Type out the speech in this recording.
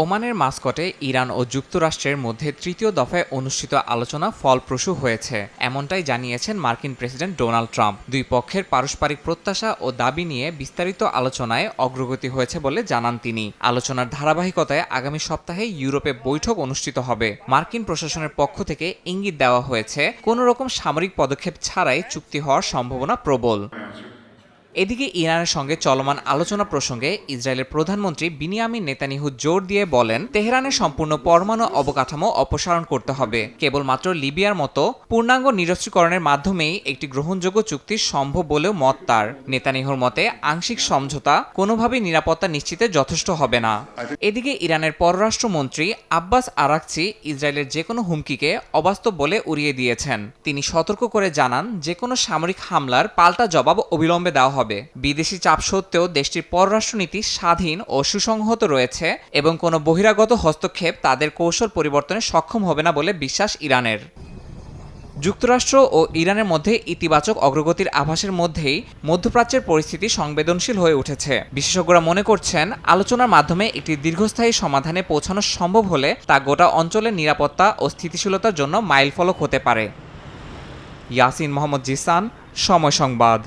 ওমানের মাস্কটে ইরান ও যুক্তরাষ্ট্রের মধ্যে তৃতীয় দফায় অনুষ্ঠিত আলোচনা ফলপ্রসূ হয়েছে, এমনটাই জানিয়েছেন মার্কিন প্রেসিডেন্ট ডোনাল্ড ট্রাম্প। দুই পক্ষের পারস্পরিক প্রত্যাশা ও দাবি নিয়ে বিস্তারিত আলোচনায় অগ্রগতি হয়েছে বলে জানান তিনি। আলোচনার ধারাবাহিকতায় আগামী সপ্তাহে ইউরোপে বৈঠক অনুষ্ঠিত হবে। মার্কিন প্রশাসনের পক্ষ থেকে ইঙ্গিত দেওয়া হয়েছে, কোনো রকম সামরিক পদক্ষেপ ছাড়াই চুক্তি হওয়ার সম্ভাবনা প্রবল। এদিকে ইরানের সঙ্গে চলমান আলোচনা প্রসঙ্গে ইসরায়েলের প্রধানমন্ত্রী বিনিয়ামিন নেতানিয়াহু জোর দিয়ে বলেন, তেহরানের সম্পূর্ণ পরমাণু অবকাঠামো অপসারণ করতে হবে। কেবলমাত্র লিবিয়ার মতো পূর্ণাঙ্গ নিরস্ত্রীকরণের মাধ্যমেই একটি গ্রহণযোগ্য চুক্তি সম্ভব বলেও মত তার। নেতানিয়াহুর মতে আংশিক সমঝোতা কোনোভাবেই নিরাপত্তা নিশ্চিতে যথেষ্ট হবে না। এদিকে ইরানের পররাষ্ট্রমন্ত্রী আব্বাস আরাকচি ইসরায়েলের যে কোনো হুমকিকে অবাস্তব বলে উড়িয়ে দিয়েছেন। তিনি সতর্ক করে জানান, যে কোনো সামরিক হামলার পাল্টা জবাব অবিলম্বে দেওয়া হবে। বিদেশি চাপ সত্ত্বেও দেশটির পররাষ্ট্রনীতি স্বাধীন ও সুসংহত রয়েছে এবং কোনো বহিরাগত হস্তক্ষেপ তাদের কৌশল পরিবর্তনে সক্ষম হবে না বলে বিশ্বাস ইরানের। যুক্তরাষ্ট্র ও ইরানের মধ্যে ইতিবাচক অগ্রগতির আভাসের মধ্যেই মধ্যপ্রাচ্যের পরিস্থিতি সংবেদনশীল হয়ে উঠেছে। বিশেষজ্ঞরা মনে করছেন, আলোচনার মাধ্যমে একটি দীর্ঘস্থায়ী সমাধানে পৌঁছানো সম্ভব হলে তা গোটা অঞ্চলের নিরাপত্তা ও স্থিতিশীলতার জন্য মাইলফলক হতে পারে। ইয়াসিন মোহাম্মদ জিসান, সময় সংবাদ।